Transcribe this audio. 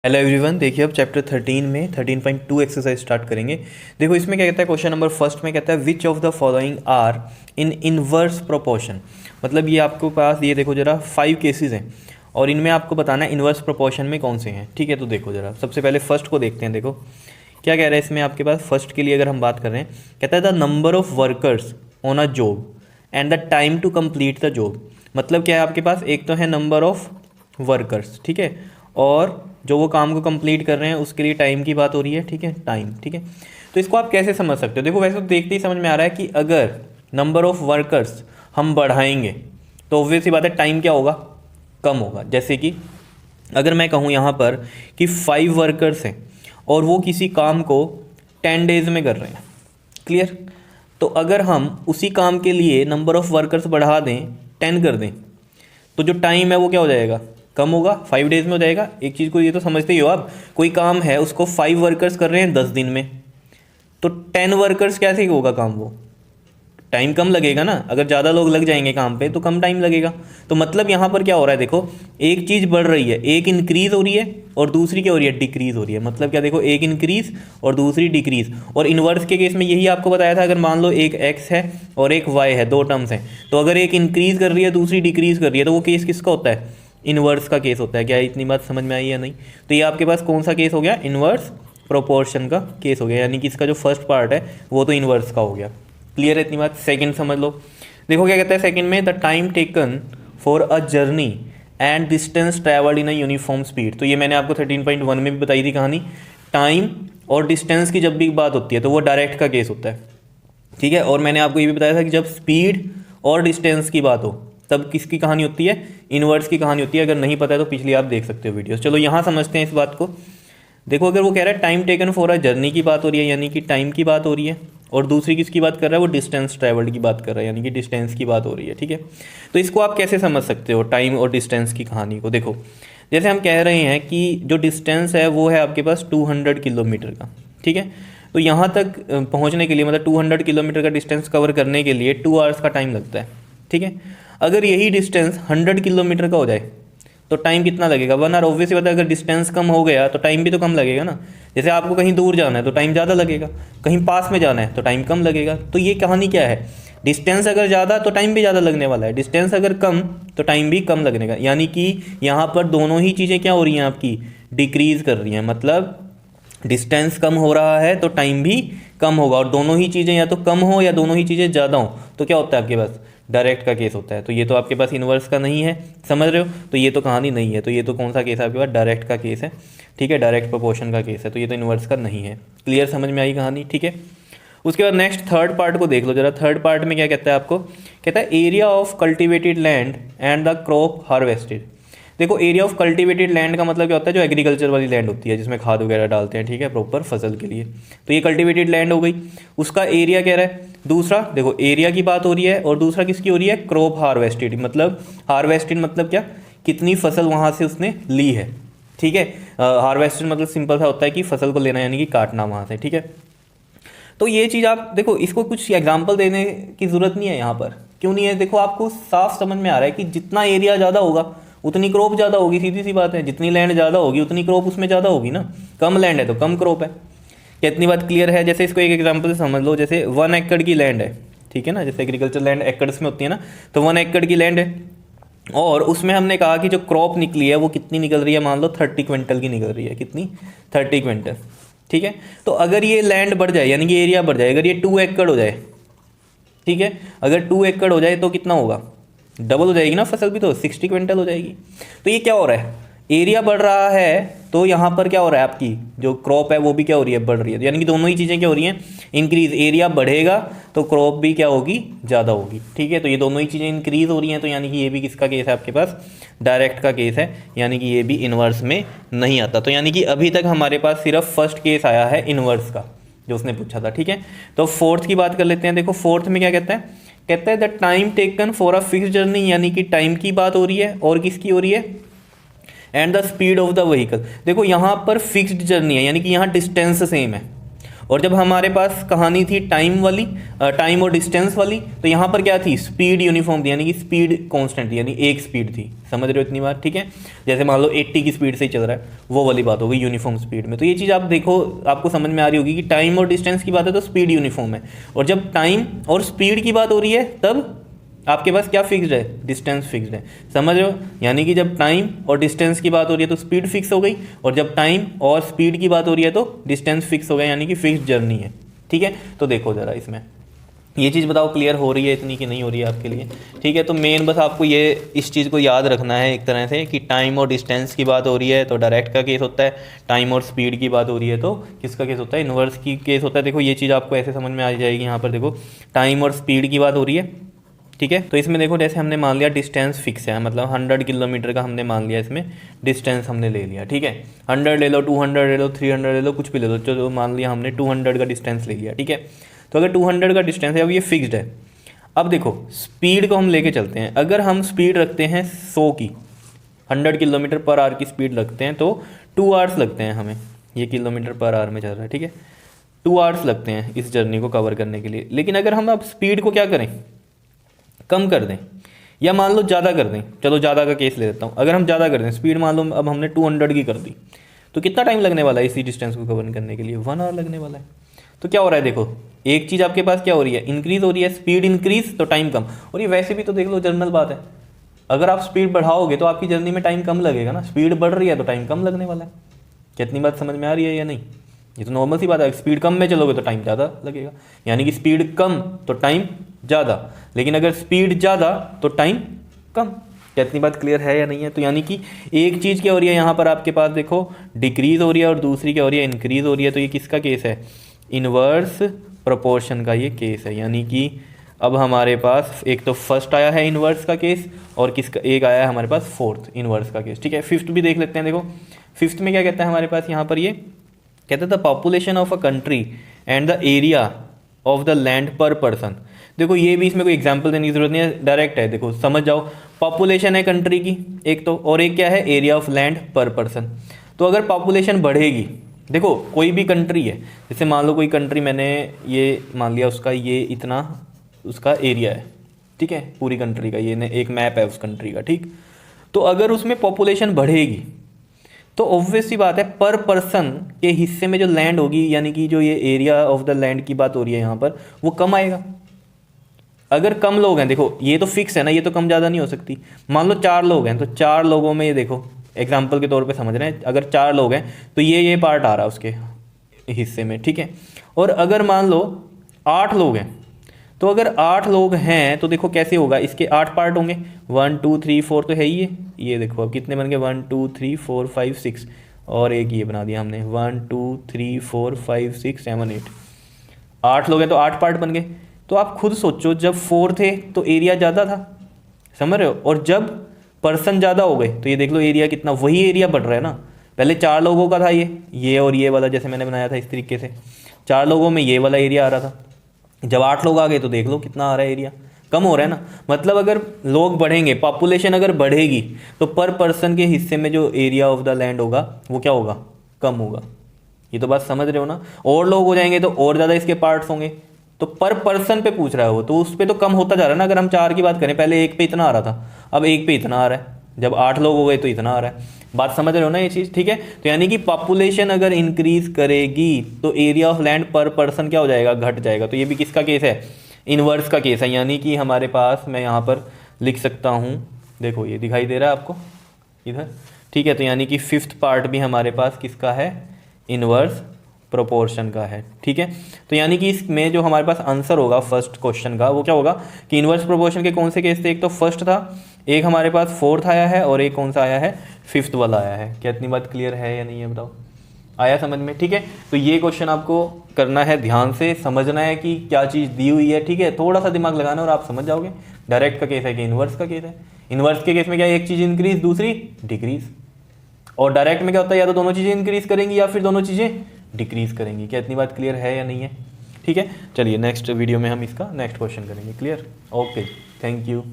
Hello everyone, देखिए अब chapter 13 में 13.2 एक्सरसाइज स्टार्ट करेंगे। देखो इसमें क्या कहता है, क्वेश्चन नंबर फर्स्ट में कहता है which of the following are in inverse proportion. मतलब ये आपको पास ये देखो जरा 5 केसेस हैं और इनमें आपको बताना है इनवर्स प्रोपोर्शन में कौन से हैं। ठीक है, तो देखो जरा सबसे पहले फर्स्ट को देखते हैं। देखो क्या कह रहा है इसमें आपके पास, फर्स्ट के लिए अगर हम बात कर रहे हैं, कहता है the number of workers on a job and the time to complete the job. मतलब क्या है आपके पास, एक तो है नंबर ऑफ वर्कर्स, ठीक है, और जो वो काम को कंप्लीट कर रहे हैं उसके लिए टाइम की बात हो रही है। ठीक है, टाइम, ठीक है। तो इसको आप कैसे समझ सकते हो, देखो वैसे तो देखते ही समझ में आ रहा है कि अगर नंबर ऑफ वर्कर्स हम बढ़ाएंगे तो ऑब्वियस सी बात है टाइम क्या होगा, कम होगा। जैसे कि अगर मैं कहूँ यहाँ पर कि 5 वर्कर्स हैं और वो किसी काम को 10 डेज में कर रहे हैं, क्लियर। तो अगर हम उसी काम के लिए नंबर ऑफ वर्कर्स बढ़ा दें, 10 कर दें, तो जो टाइम है वो क्या हो जाएगा, कम होगा, 5 डेज में हो जाएगा। एक चीज़ को ये तो समझते ही हो आप, कोई काम है उसको 5 वर्कर्स कर रहे हैं 10 दिन में, तो 10 वर्कर्स कैसे होगा काम, वो टाइम कम लगेगा ना। अगर ज़्यादा लोग लग जाएंगे काम पे तो कम टाइम लगेगा। तो मतलब यहाँ पर क्या हो रहा है, देखो एक चीज़ बढ़ रही है, एक इंक्रीज़ हो रही है और दूसरी क्या हो रही है, डिक्रीज़ हो रही है। मतलब क्या, देखो एक इंक्रीज़ और दूसरी डिक्रीज़। और इन्वर्स के केस में यही आपको बताया था, अगर मान लो एक एक्स है और एक वाई है, 2 टर्म्स हैं, तो अगर एक इंक्रीज़ कर रही है दूसरी डिक्रीज़ कर रही है तो वो केस किसका होता है, इन्वर्स का केस होता है। क्या इतनी बात समझ में आई या नहीं। तो ये आपके पास कौन सा केस हो गया, इन्वर्स प्रोपोर्शन का केस हो गया, यानी कि इसका जो फर्स्ट पार्ट है वो तो इन्वर्स का हो गया। क्लियर है इतनी बात। सेकंड समझ लो, देखो क्या कहता है सेकंड में, the time taken for a journey and distance travelled in a uniform speed. तो ये मैंने आपको 13.1 में भी बताई थी कहानी। टाइम और डिस्टेंस की जब भी बात होती है तो वो डायरेक्ट का केस होता है, ठीक है। और मैंने आपको ये भी बताया था कि जब स्पीड और डिस्टेंस की बात हो तब किसकी कहानी होती है, इनवर्स की कहानी होती है। अगर नहीं पता है तो पिछली आप देख सकते हो वीडियोस। चलो यहाँ समझते हैं इस बात को। देखो अगर वो कह रहा है time taken for a journey की बात हो रही है, यानी कि टाइम की बात हो रही है, और दूसरी किसकी बात कर रहा है, वो डिस्टेंस ट्रैवल्ड की बात कर रहा है, यानी कि डिस्टेंस की बात हो रही है, ठीक है। तो इसको आप कैसे समझ सकते हो टाइम और डिस्टेंस की कहानी को। देखो जैसे हम कह रहे हैं कि जो डिस्टेंस है वो है आपके पास 200 किलोमीटर का, ठीक है। तो यहाँ तक पहुँचने के लिए, मतलब 200 किलोमीटर का डिस्टेंस कवर करने के लिए 2 आवर्स का टाइम लगता है, ठीक है। अगर यही डिस्टेंस 100 किलोमीटर का हो जाए तो टाइम कितना लगेगा, 1 आवर। ऑब्वियसली बात है, अगर डिस्टेंस कम हो गया तो टाइम भी तो कम लगेगा ना। जैसे आपको कहीं दूर जाना है तो टाइम ज़्यादा लगेगा, कहीं पास में जाना है तो टाइम कम लगेगा। तो ये कहानी क्या है, डिस्टेंस अगर ज़्यादा तो टाइम भी ज़्यादा लगने वाला है, डिस्टेंस अगर कम तो टाइम भी कम लगने का। यानी कि यहाँ पर दोनों ही चीज़ें क्या हो रही हैं आपकी, डिक्रीज़ कर रही हैं। मतलब डिस्टेंस कम हो रहा है तो टाइम भी कम होगा, और दोनों ही चीज़ें या तो कम हो या दोनों ही चीज़ें ज़्यादा हो तो क्या होता है आपके पास, डायरेक्ट का केस होता है। तो ये तो आपके पास इन्वर्स का नहीं है, समझ रहे हो। तो ये तो कहानी नहीं है, तो ये तो कौन सा केस है आपके पास, डायरेक्ट का केस है, ठीक है, डायरेक्ट प्रोपोर्शन का केस है। तो ये तो इन्वर्स का नहीं है। क्लियर, समझ में आई कहानी, ठीक है। उसके बाद नेक्स्ट थर्ड पार्ट को देख लो जरा। थर्ड पार्ट में क्या कहता है आपको, कहता है area of cultivated land and the crop harvested. देखो एरिया ऑफ कल्टिवेटेड लैंड का मतलब क्या होता है, जो एग्रीकल्चर वाली लैंड होती है जिसमें खाद वगैरह डालते हैं, ठीक है, प्रॉपर फसल के लिए। तो ये कल्टिवेटेड लैंड हो गई, उसका एरिया कह रहा है। दूसरा देखो एरिया की बात हो रही है, और दूसरा किसकी हो रही है, क्रॉप हार्वेस्टेड। मतलब हार्वेस्टेड मतलब क्या, कितनी फसल वहाँ से उसने ली है, ठीक है। हार्वेस्टेड मतलब सिंपल सा होता है कि फसल को लेना, यानी कि काटना वहाँ से, ठीक है। तो ये चीज़ आप देखो, इसको कुछ एग्जाम्पल देने की ज़रूरत नहीं है यहाँ पर। क्यों नहीं है, देखो आपको साफ समझ में आ रहा है कि जितना एरिया ज़्यादा होगा उतनी क्रॉप ज़्यादा होगी, सीधी सी बात है। जितनी लैंड ज़्यादा होगी उतनी क्रॉप उसमें ज़्यादा होगी ना। कम लैंड है तो कम क्रॉप है। क्या इतनी बात क्लियर है। जैसे इसको एक एग्जाम्पल से समझ लो, जैसे 1 एकड़ की लैंड है, ठीक है ना, जैसे एग्रीकल्चर लैंड एकड़्स में होती है ना, तो 1 एकड़ की लैंड है और उसमें हमने कहा कि जो क्रॉप निकली है वो कितनी निकल रही है, मान लो 30 क्विंटल की निकल रही है। कितनी, 30 क्विंटल, ठीक है। तो अगर ये लैंड बढ़ जाए, यानी कि एरिया बढ़ जाए, अगर ये 2 एकड़ हो जाए, ठीक है, अगर 2 एकड़ हो जाए तो कितना होगा, डबल हो जाएगी ना फसल भी, तो 60 क्विंटल हो जाएगी। तो ये क्या हो रहा है, एरिया बढ़ रहा है तो यहाँ पर क्या हो रहा है, आपकी जो क्रॉप है वो भी क्या हो रही है, बढ़ रही है। यानी कि दोनों ही चीज़ें क्या हो रही हैं, इंक्रीज। एरिया बढ़ेगा तो क्रॉप भी क्या होगी, ज़्यादा होगी, ठीक है। तो ये दोनों ही चीज़ें इंक्रीज हो रही हैं, तो यानी कि ये भी किसका केस है आपके पास, डायरेक्ट का केस है, यानी कि ये भी इन्वर्स में नहीं आता। तो यानी कि अभी तक हमारे पास सिर्फ फर्स्ट केस आया है इन्वर्स का, जो उसने पूछा था, ठीक है। तो फोर्थ की बात कर लेते हैं। देखो फोर्थ में क्या कहता है, कहता है the time taken for a fix journey, यानी कि टाइम की बात हो रही है, और किसकी हो रही है, and the speed of the vehicle. देखो यहाँ पर फिक्स्ड जर्नी है, यानी कि यहाँ डिस्टेंस सेम है, और जब हमारे पास कहानी थी टाइम वाली, टाइम और डिस्टेंस वाली, तो यहाँ पर क्या थी, स्पीड यूनिफॉर्म थी, यानी कि स्पीड कांस्टेंट थी, यानी एक स्पीड थी। समझ रहे हो इतनी बार, ठीक है। जैसे मान लो 80 की स्पीड से ही चल रहा है, वो वाली बात हो गई यूनिफॉर्म स्पीड में। तो ये चीज़ आप देखो, आपको समझ में आ रही होगी कि टाइम और डिस्टेंस की बात है तो स्पीड यूनिफॉर्म है, और जब टाइम और स्पीड की बात हो रही है तब आपके पास क्या फिक्स्ड है, डिस्टेंस फिक्स्ड है। समझ रहे हो, यानी कि जब टाइम और डिस्टेंस की बात हो रही है तो स्पीड फिक्स हो गई, और जब टाइम और स्पीड की बात हो रही है तो डिस्टेंस फिक्स हो गया, यानी कि फिक्स्ड जर्नी है, ठीक है। तो देखो ज़रा इसमें ये चीज़ बताओ क्लियर हो रही है इतनी कि नहीं हो रही है आपके लिए, ठीक है। तो मेन बस आपको ये इस चीज़ को याद रखना है एक तरह से कि टाइम और डिस्टेंस की बात हो रही है तो डायरेक्ट का केस होता है, टाइम और स्पीड की बात हो रही है तो किसका केस होता है, इन्वर्स की केस होता है। देखो ये चीज़ आपको ऐसे समझ में आ जाएगी, यहाँ पर देखो टाइम और स्पीड की बात हो रही है, ठीक है। तो इसमें देखो जैसे हमने मान लिया डिस्टेंस फिक्स है, मतलब 100 किलोमीटर का हमने मान लिया, इसमें डिस्टेंस हमने ले लिया, ठीक है। 100 ले लो, 200 ले लो, 300 ले लो, कुछ भी ले लो, चलो मान लिया हमने 200 का डिस्टेंस ले लिया, ठीक है। तो अगर 200 का डिस्टेंस है, अब ये फिक्स्ड है। अब देखो स्पीड को हम लेके चलते हैं, अगर हम स्पीड रखते हैं 100 की, 100 किलोमीटर पर आवर की स्पीड रखते हैं तो 2 आवर्स लगते हैं हमें, ये किलोमीटर पर आवर में चल रहा है, ठीक है। 2 आवर्स लगते हैं इस जर्नी को कवर करने के लिए। लेकिन अगर हम अब स्पीड को क्या करें, कम कर दें, या मान लो ज़्यादा कर दें, चलो ज़्यादा का केस ले लेता हूँ। अगर हम ज़्यादा कर दें स्पीड, मान लो अब हमने 200 की कर दी, तो कितना टाइम लगने वाला है इसी डिस्टेंस को कवर करने के लिए, 1 आवर लगने वाला है। तो क्या हो रहा है, देखो एक चीज़ आपके पास क्या हो रही है, इंक्रीज़ हो रही है, स्पीड इंक्रीज तो टाइम कम। और ये वैसे भी तो देख लो जनरल बात है, अगर आप स्पीड बढ़ाओगे तो आपकी जर्नी में टाइम कम लगेगा ना, स्पीड बढ़ रही है तो टाइम कम लगने वाला है। कितनी बात समझ में आ रही है या नहीं, ये तो नॉर्मल सी बात है। स्पीड कम में चलोगे तो टाइम ज़्यादा लगेगा, यानी कि स्पीड कम तो टाइम ज़्यादा, लेकिन अगर स्पीड ज़्यादा तो टाइम कम। क्या इतनी बात क्लियर है या नहीं है। तो यानी कि एक चीज़ क्या हो रही है यहाँ पर आपके पास, देखो डिक्रीज़ हो रही है, और दूसरी क्या हो रही है, इंक्रीज़ हो रही है। तो ये किसका केस है, इन्वर्स प्रोपोर्शन का ये केस है। यानी कि अब हमारे पास एक तो फर्स्ट आया है इन्वर्स का केस, और किसका एक आया है हमारे पास फोर्थ इन्वर्स का केस, ठीक है। फिफ्थ भी देख लेते हैं। देखो फिफ्थ में क्या कहता है हमारे पास यहाँ पर, ये कहते हैं the population of a country and the area of the land पर पर्सन। देखो ये भी इसमें कोई एग्जांपल देने की जरूरत नहीं है, डायरेक्ट है, देखो समझ जाओ। पॉपुलेशन है कंट्री की एक तो, और एक क्या है, एरिया ऑफ लैंड पर पर्सन। तो अगर पॉपुलेशन बढ़ेगी, देखो कोई भी कंट्री है, जैसे मान लो कोई कंट्री, मैंने ये मान लिया उसका ये इतना उसका एरिया है, ठीक है, पूरी कंट्री का ये एक मैप है उस कंट्री का, ठीक। तो अगर उसमें पॉपुलेशन बढ़ेगी तो ऑब्वियस सी बात है पर पर्सन के हिस्से में जो लैंड होगी, यानी कि जो ये एरिया ऑफ द लैंड की बात हो रही है यहाँ पर, वो कम आएगा। अगर कम लोग हैं, देखो ये तो फिक्स है ना, ये तो कम ज़्यादा नहीं हो सकती। मान लो 4 लोग हैं, तो 4 लोगों में ये देखो एग्जाम्पल के तौर पे समझ रहे हैं, अगर 4 लोग हैं तो ये पार्ट आ रहा है उसके हिस्से में, ठीक है। और अगर मान लो 8 लोग हैं, तो अगर 8 लोग हैं तो देखो कैसे होगा, इसके 8 पार्ट होंगे, 1 2 3 4 तो है ही है। ये देखो अब कितने बन गए, 1 2 3 4 5 6, और एक ये बना दिया हमने 1 2 3 4 5 6 7 8, 8 लोग हैं तो 8 पार्ट बन गए। तो आप खुद सोचो, जब 4 थे तो एरिया ज़्यादा था, समझ रहे हो, और जब पर्सन ज़्यादा हो गए तो ये देख लो एरिया कितना, वही एरिया बढ़ रहा है ना। पहले 4 लोगों का था ये और ये वाला, जैसे मैंने बनाया था इस तरीके से, 4 लोगों में ये वाला एरिया आ रहा था। जब 8 लोग आ गए तो देख लो कितना आ रहा है, एरिया कम हो रहा है ना। मतलब अगर लोग बढ़ेंगे, पॉपुलेशन अगर बढ़ेगी, तो पर पर्सन के हिस्से में जो एरिया ऑफ द लैंड होगा वो क्या होगा, कम होगा। ये तो बात समझ रहे हो ना। और लोग हो जाएंगे तो और ज़्यादा इसके पार्ट्स होंगे, तो पर पर्सन पे पूछ रहा है वो, तो उस पर तो कम होता जा रहा है ना। अगर हम 4 की बात करें, पहले 1 पे इतना आ रहा था, अब 1 पे इतना आ रहा है, जब 8 लोग हो गए तो इतना आ रहा है। बात समझ रहे हो ना ये चीज़, ठीक है। तो यानी कि पॉपुलेशन अगर इंक्रीज करेगी तो एरिया ऑफ लैंड पर पर्सन क्या हो जाएगा, घट जाएगा। तो ये भी किसका केस है, इन्वर्स का केस है। यानी कि हमारे पास, मैं यहाँ पर लिख सकता हूँ, देखो ये दिखाई दे रहा है आपको इधर, ठीक है। तो यानी कि 5th पार्ट भी हमारे पास किसका है, इन्वर्स प्रोपोर्शन का है, ठीक है। तो यानी कि इसमें जो हमारे पास आंसर होगा फर्स्ट क्वेश्चन का, वो क्या होगा कि इन्वर्स प्रोपोर्शन के कौन से केस थे, एक तो फर्स्ट था, एक हमारे पास 4th आया है, और एक कौन सा आया है, 5th वाला आया है। क्या इतनी बात क्लियर है या नहीं है, बताओ, आया समझ में, ठीक है। तो ये क्वेश्चन आपको करना है, ध्यान से समझना है कि क्या चीज़ दी हुई है, ठीक है। थोड़ा सा दिमाग लगाना और आप समझ जाओगे। डायरेक्ट का केस है कि इन्वर्स का केस है। इन्वर्स के केस में क्या, एक चीज़ इंक्रीज दूसरी डिक्रीज, और डायरेक्ट में क्या होता है, या तो दोनों चीज़ें इंक्रीज करेंगी या फिर दोनों चीज़ें डिक्रीज करेंगी। क्या इतनी बात क्लियर है या नहीं है, ठीक है। चलिए नेक्स्ट वीडियो में हम इसका नेक्स्ट क्वेश्चन करेंगे। Clear, okay, thank you.